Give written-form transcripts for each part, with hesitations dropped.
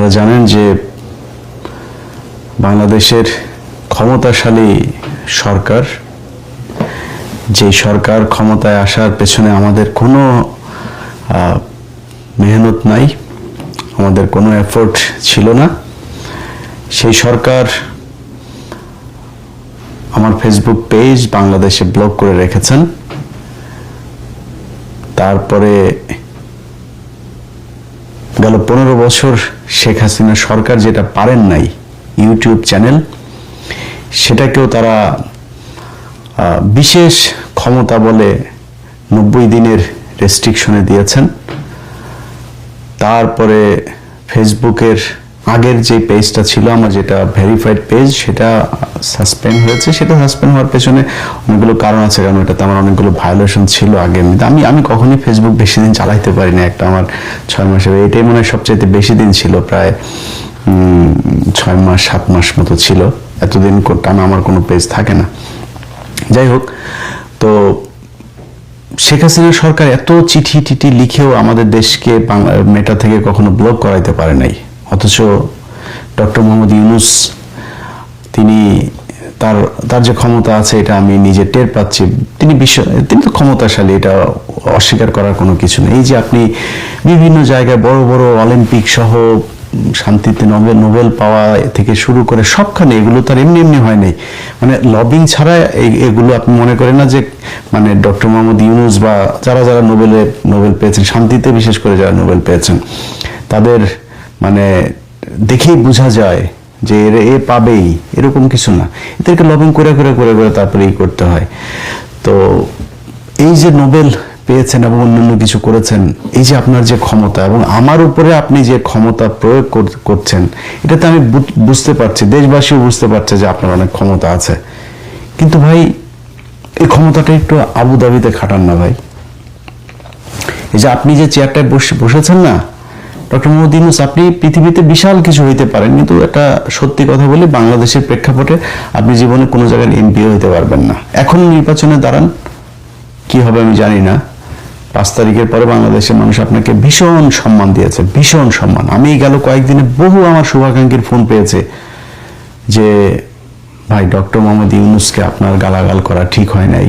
আপনারা জানেন যে বাংলাদেশের ক্ষমতাশালী সরকার, যে সরকার ক্ষমতায় আসার পেছনে আমাদের কোনো মেহনত নাই, আমাদের কোনো এফোর্ট ছিল না, সেই সরকার আমার ফেসবুক পেজ বাংলাদেশে ব্লক করে রেখেছেন। তারপরে গেল 15 বছর শেখ হাসিনা সরকার যেটা পারেন নাই, ইউটিউব চ্যানেল, সেটাকেও তারা বিশেষ ক্ষমতা বলে 90 দিনের রেস্ট্রিকশনে দিয়েছেন। তারপরে ফেসবুকের আগের যে পেজটা ছিল আমার, যেটা ভেরিফাইড পেজ, সেটা সাসপেন্ড হয়েছে। সেটা সাসপেন্ড হওয়ার পেছনে অনেকগুলো কারণ আছে, কারণ এটাতে আমার অনেকগুলো ভায়োলেশন ছিল আগে। আমি কখনোই ফেসবুক বেশি দিন চালাইতে পারি না, একটা আমার 6 মাসের, এটাই মনে হয় সবচেয়ে বেশি দিন ছিল, প্রায় 6 মাস 7 মাস মতো ছিল। এতদিন টানা আমার কোনো পেজ থাকে না। যাই হোক, তো শেখ হাসিনা সরকার এত চিঠি টিঠি লিখেও আমাদের দেশকে মেটা থেকে কখনো ব্লক করাইতে পারে নাই। অথচ ডক্টর মোহাম্মদ ইউনূস, তিনি তার যে ক্ষমতা আছে এটা আমি নিজে টের পাচ্ছি। তিনি তো ক্ষমতাশালী, এটা অস্বীকার করার কোনো কিছু নেই। এই যে আপনি বিভিন্ন জায়গায় বড় বড় অলিম্পিক সহ শান্তিতে নোবেল পাওয়া থেকে শুরু করে সবখানে, এগুলো তার এমনি এমনি হয় নাই, মানে লবিং ছাড়া এগুলো আপনি মনে করেন না যে মানে ডক্টর মোহাম্মদ ইউনূস বা যারা নোবেল পেয়েছেন, শান্তিতে বিশেষ করে যারা নোবেল পেয়েছেন, তাদের মানে দেখেই বোঝা যায় যে এ পাবেই, এরকম কিছু না। এদেরকে লবিং করে তারপরে করতে হয়। তো এই যে নোবেল পেয়েছেন এবং অন্যান্য কিছু করেছেন, এই যে আপনার যে ক্ষমতা এবং আমার উপরে আপনি যে ক্ষমতা প্রয়োগ করছেন, এটাতে আমি বুঝতে পারছি, দেশবাসীও বুঝতে পারছে যে আপনার অনেক ক্ষমতা আছে। কিন্তু ভাই, এই ক্ষমতাটা একটু আবুধাবিতে খাটান না ভাই। এই যে আপনি যে চেয়ারটায় বসেছেন না, ডক্টর মোহাম্মদ ইউনূস, আপনি পৃথিবীতে বিশাল কিছু হইতে পারেন, কিন্তু একটা সত্যি কথা বলি, বাংলাদেশের প্রেক্ষাপটে আপনি জীবনে কোনো জায়গায় এমপিও হইতে পারবেন না। এখন নির্বাচনে দাঁড়ান, কি হবে আমি জানি না। 5 তারিখের পরে বাংলাদেশের মানুষ আপনাকে ভীষণ সম্মান দিয়েছে, ভীষণ সম্মান। আমি গেল কয়েকদিনে বহু আমার শুভাকাঙ্ক্ষীর ফোন পেয়েছে যে ভাই, ডক্টর মোহাম্মদ ইউনূসকে আপনার গালাগাল করা ঠিক হয় নাই।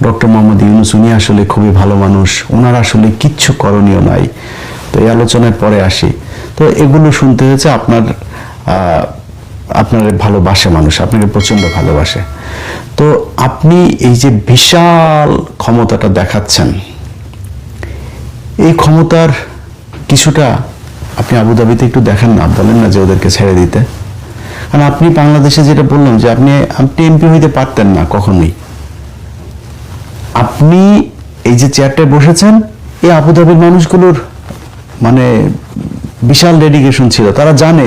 ডক্টর মোহাম্মদ ইউনূস, উনি আসলে খুবই ভালো মানুষ, ওনার আসলে কিচ্ছু করণীয় নাই। তো এই আলোচনায় পরে আসি। তো এগুলো শুনতে হয়েছে। আপনার ভালোবাসে মানুষ, আপনাকে প্রচন্ড ভালোবাসে। তো আপনি এই যে বিশাল ক্ষমতাটা দেখাচ্ছেন, এই ক্ষমতার কিছুটা আপনি আবুধাবিতে একটু দেখেন না, বলেন না যে ওদেরকে ছেড়ে দিতে। কারণ আপনি বাংলাদেশে যেটা বললাম যে আপনি এমপি হইতে পারতেন না কখনোই। আপনি এই যে চেয়ারটায় বসেছেন, এই আবুধাবির মানুষগুলোর মানে বিশাল ডেডিকেশন ছিল। তারা জানে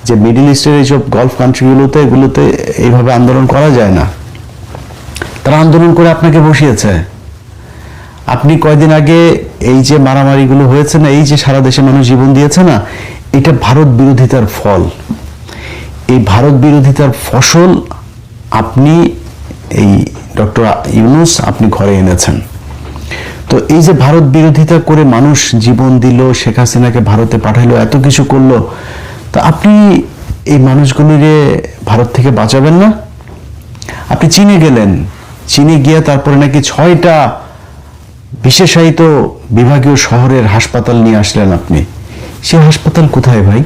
যে মিডল ইস্টের এইসব গলফ কান্ট্রিগুলোতে এইভাবে আন্দোলন করা যায় না। তারা আন্দোলন করে আপনাকে বসিয়েছে। আপনি কয়দিন আগে এই যে মারামারিগুলো হয়েছে না, এই যে সারা দেশে মানুষ জীবন দিয়েছে না, এটা ভারত বিরোধিতার ফল। এই ভারত বিরোধিতার ফসল আপনি, এই ডক্টর ইউনূস, আপনি ঘরে এনেছেন। তো এই যে ভারত বিরোধিতা করে মানুষ জীবন দিল, শেখ হাসিনাকে ভারতে পাঠাইলো, এত কিছু করলো, তা আপনি এই মানুষগুলিরে ভারত থেকে বাঁচাবেন না? আপনি চীনে গেলেন, চীনে গিয়ে তারপরে নাকি 6টা বিশেষায়িত বিভাগীয় শহরের হাসপাতাল নিয়ে আসলেন আপনি। সে হাসপাতাল কোথায় ভাই?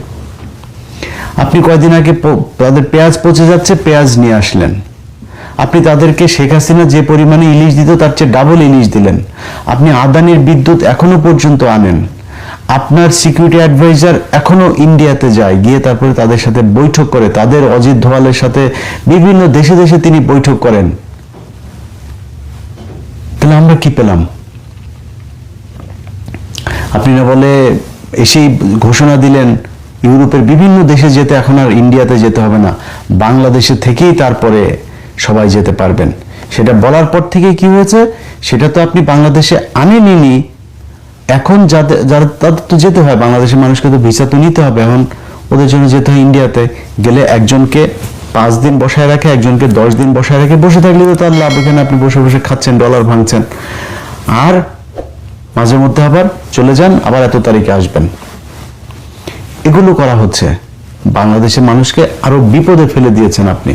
আপনি কয়দিন আগে তাদের পেঁয়াজ পচে যাচ্ছে, পেঁয়াজ নিয়ে আসলেন। আপনি তাদেরকে শেখ হাসিনা যে পরিমাণে ইলিশ দিত তার চেয়ে ডাবল ইলিশ দিলেন। আপনি আদানির বিদ্যুৎ এখনো পর্যন্ত আনেন। আপনার সিকিউরিটি অ্যাডভাইজার এখনো ইন্ডিয়াতে যায়, গিয়ে তারপরে তাদের সাথে বৈঠক করে, তাদের অজিত দোভালের সাথে বিভিন্ন দেশে দেশে তিনি বৈঠক করেন। তাহলে আমরা কি পেলাম? আপনি না বলে এসেই ঘোষণা দিলেন ইউরোপের বিভিন্ন দেশে যেতে এখন আর ইন্ডিয়াতে যেতে হবে না, বাংলাদেশে থেকেই তারপরে সবাই যেতে পারবেন। সেটা বলার পর থেকে কি হয়েছে, সেটা তো আপনি বাংলাদেশে আনেননি। এখন তাদের তো যেতে হয়, বাংলাদেশের মানুষকে তো ভিসা তো নিতে হবে, এখন ওদের জন্য যেতে হয় ইন্ডিয়াতে। গেলে একজনকে 5 দিন বসায় রাখে, একজনকে 10 দিন বসায় রাখে। বসে থাকলে তো তার লাভ, এখানে আপনি বসে বসে খাচ্ছেন, ডলার ভাঙছেন, আর মাঝে মধ্যে আবার চলে যান, আবার এত তারিখে আসবেন। এগুলো করা হচ্ছে। বাংলাদেশের মানুষকে আরো বিপদে ফেলে দিয়েছেন আপনি।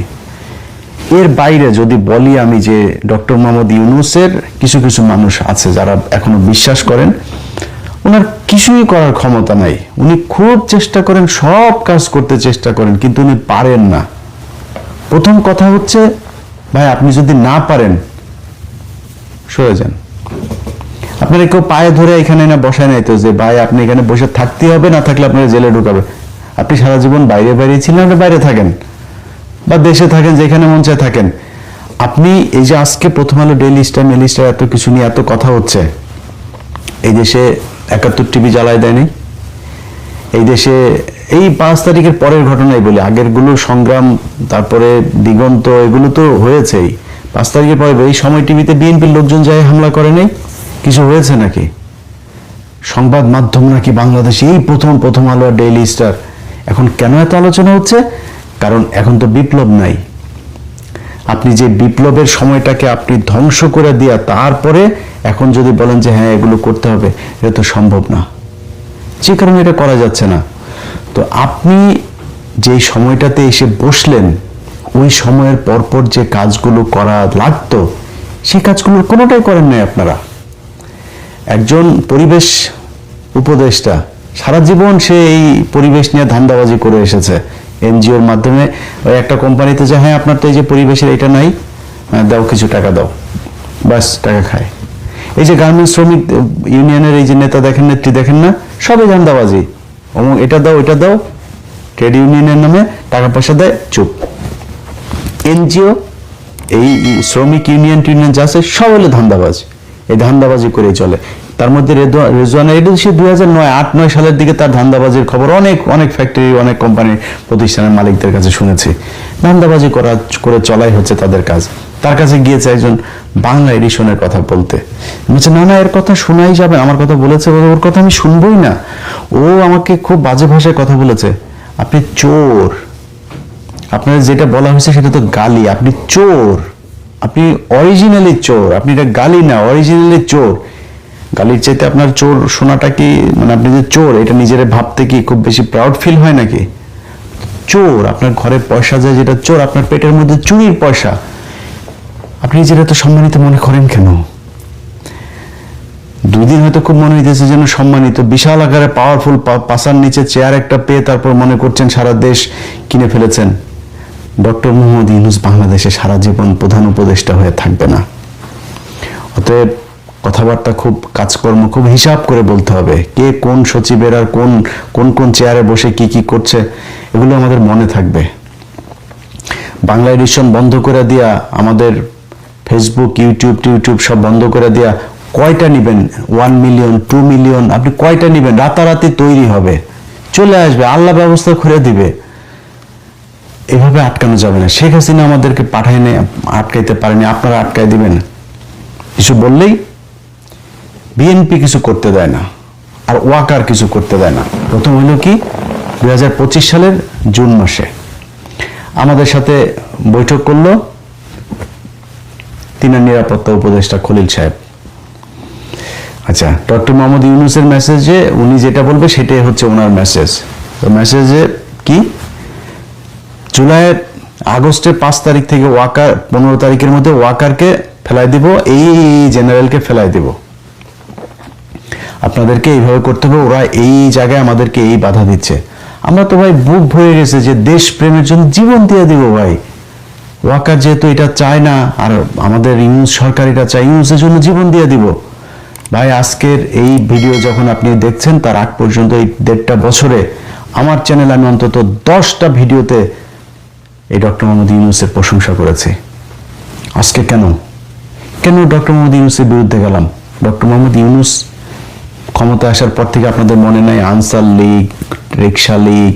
এর বাইরে যদি বলি আমি যে ডক্টর মোহাম্মদ ইউনূসের কিছু কিছু মানুষ আছে যারা এখনো বিশ্বাস করেন ওনার কিছুই করার ক্ষমতা নাই, উনি খুব চেষ্টা করেন, সব কাজ করতে চেষ্টা করেন, কিন্তু উনি পারেন না। প্রথম কথা হচ্ছে ভাই আপনি যদি না পারেন সরে যান। আপনারা কেউ পায়ে ধরে এখানে না বসায় নাই তো যে ভাই আপনি এখানে বসে থাকতে হবে, না থাকলে আপনারা জেলে ঢুকাবে। আপনি সারা জীবন বাইরে বাইরে ছিলেন, আপনি বাইরে থাকেন বা দেশে থাকেন, যেখানে মন চায় থাকেন। আপনি এই যে আজকে প্রথম আলো, ডেইলি স্টার, মেইলি স্টার এত কিছু নিয়ে এত কথা হচ্ছে, এই দেশে ৭১ টিভি জ্বালায় দেয়নি। এই দেশে এই ৫ তারিখের পরের ঘটনাই বলি, আগের গুলো সংগ্রাম, তারপরে দিগন্ত, এগুলো তো হয়েছেই। ৫ তারিখের পরে এই সময় টিভিতে বিএনপির লোকজন যায় হামলা করে নেই, কিছু হয়েছে নাকি? সংবাদ মাধ্যম নাকি বাংলাদেশে এই প্রথম আলো আর ডেইলি স্টার। এখন কেন এত আলোচনা হচ্ছে? কারণ এখন তো বিপ্লব নাই। আপনি যে বিপ্লবের সময়টাকে আপনি ধ্বংস করে দিয়া তারপরে এখন যদি বলেন যে হ্যাঁ এগুলো করতে হবে, এটা তো সম্ভব না। যে কারণে এটা করা যাচ্ছে না। তো আপনি যে সময়টাতে এসে বসলেন, ওই সময়ের পরপর যে কাজগুলো করা লাগতো সেই কাজগুলোর কোনোটাই করেন নাই আপনারা। একজন পরিবেশ উপদেষ্টা সারা জীবন সে এই পরিবেশ নিয়ে ধান্দাবাজি করে এসেছে। এনজিওর মাধ্যমে ওই একটা কোম্পানিতে যে হ্যাঁ আপনার তো এই যে পরিবেশের এটা নাই, দাও কিছু টাকা দাও, বাস টাকা খায়। এই যে গার্মেন্টস শ্রমিক ইউনিয়নের এই যে নেতা দেখেন, নেত্রী দেখেন না, সবই ধান্দাবাজি। এটা দাও ওইটা দাও, ট্রেড ইউনিয়নের নামে টাকা পয়সা দেয়, চুপ। এনজিও, এই শ্রমিক ইউনিয়ন টিউনিয়ন যা আছে সব হলো ধান্দাবাজ। এই ধান্দাবাজি করেই চলে। তার মধ্যে রেজওয়ানা এডিসি 2008-9 সালের দিকে তার ধান্দাবাজির খবর অনেক ফ্যাক্টরি, অনেক কোম্পানির প্রতিষ্ঠানের মালিকদের কাছে শুনেছি। ধান্দাবাজি করে চলাই হচ্ছে তাদের কাজ। তার কাছে গিয়েছে একজন বাংলা এডিশনের কথা বলতে, বলছে না এর কথা শোনাই যাবে, আমার কথা বলেছে, ওর কথা আমি শুনবই না, ও আমাকে খুব বাজে ভাষায় কথা বলেছে। আপনি চোর, আপনার যেটা বলা হয়েছে সেটা তো গালি, আপনি চোর, আপনি অরিজিনালি চোর, আপনি এটা গালি না, অরিজিনালি চোর। গালির চাইতে আপনার চোর শোনাটা কি, মানে আপনি যে চোর এটা নিজের ভাবতে কি খুব বেশি প্রাউড ফিল হয় নাকি? চোর, আপনার ঘরে পয়সা যায় যেটা চোর, আপনার পেটের মধ্যে চুরির পয়সা, আপনি যেটা তো সম্মানিত মনে করেন কেন? 2 দিন হয়তো খুব মনে হইতেছে যেন সম্মানিত, বিশাল আকারে পাওয়ারফুল, পাশার নিচে চেয়ার একটা পেয়ে তারপর মনে করছেন সারা দেশ কিনে ফেলেছেন। ডক্টর মোহাম্মদ ইউনূস বাংলাদেশে সারা জীবন প্রধান উপদেষ্টা হয়ে থাকবে না। অতএব কথাবার্তা খুব, কাজকর্ম খুব হিসাব করে বলতে হবে। কে কোন সচিবের আর কোন চেয়ারে বসে কি করছে এগুলো আমাদের মনে থাকবে। বাংলা এডিশন বন্ধ করে দিয়া, আমাদের ফেসবুক, ইউটিউব সব বন্ধ করে দিয়া কয়টা নিবেন? 1 মিলিয়ন 2 মিলিয়ন আপনি কয়টা নিবেন? রাতারাতি তৈরি হবে, চলে আসবে, আল্লাহ ব্যবস্থা করে দিবে। এভাবে আটকানো যাবে না। শেখ হাসিনা আমাদেরকে পাঠায়নি, আটকাইতে পারেনি, আপনারা আটকাই দিবেন। কিছু বললেই বিএনপি কিছু করতে দেয় না, আর ওয়াকার কিছু করতে দেয় না। প্রথম হলো কি 2025 সালের জুন মাসে আমাদের সাথে বৈঠক করলো তিনার নিরাপত্তা উপদেষ্টা খলিল সাহেব। আচ্ছা, ডক্টর মোহাম্মদ ইউনূসের মেসেজে উনি যেটা বলবে সেটাই হচ্ছে ওনার মেসেজ। তো মেসেজে কি, আগস্টের 5 তারিখ থেকে ওয়াকার, 15 তারিখের মধ্যে ওয়াকারকে ফেলাই দিব, এই জেনারেলকে ফেলাই দিব, আপনাদেরকে এইভাবে করতে হবে, ওরা এই জায়গায় আমাদেরকে এই বাধা দিচ্ছে। আমরা তো ভাই বুক ভরে গেছে যে দেশ প্রেমের জন্য জীবন দিয়ে দিব ভাই। ওয়াকার যেহেতু এটা চায় না, আর আমাদের ইউনূস সরকার এটা চায়, ইউনূসের জন্য জীবন দিয়ে দিব ভাই। আজকের এই ভিডিও যখন আপনি দেখছেন তার আগ পর্যন্ত এই 1.5 বছরে আমার চ্যানেলে আমি অন্তত 10টা ভিডিওতে এই ডক্টর মোহাম্মদ ইউনূসের প্রশংসা করেছি। আজকে কেন ডক্টর মোহাম্মদ ইউনূসের বিরুদ্ধে গেলাম? ডক্টর মোহাম্মদ ইউনূস ক্ষমতা আসার পর থেকে আপনাদের মনে নাই আনসার লীগ, রিকশা লীগ,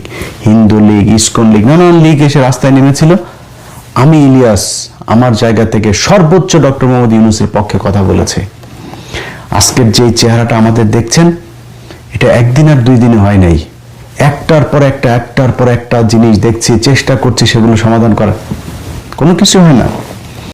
হিন্দু লীগ, ইসকন লীগ, নানান লীগ এসে রাস্তায় নেমেছিল। আমি ইলিয়াস আমার জায়গা থেকে সর্বোচ্চ ডক্টর মোহাম্মদ ইউনূসের পক্ষে কথা বলেছে। আজকের যে চেহারাটা আমাদের দেখছেন, এটা একদিন আর 2 দিনে হয় নাই, একটার পর একটা জিনিস দেখছি, চেষ্টা করছি সেগুলো সমাধান করার, কোনো কিছু হয় না।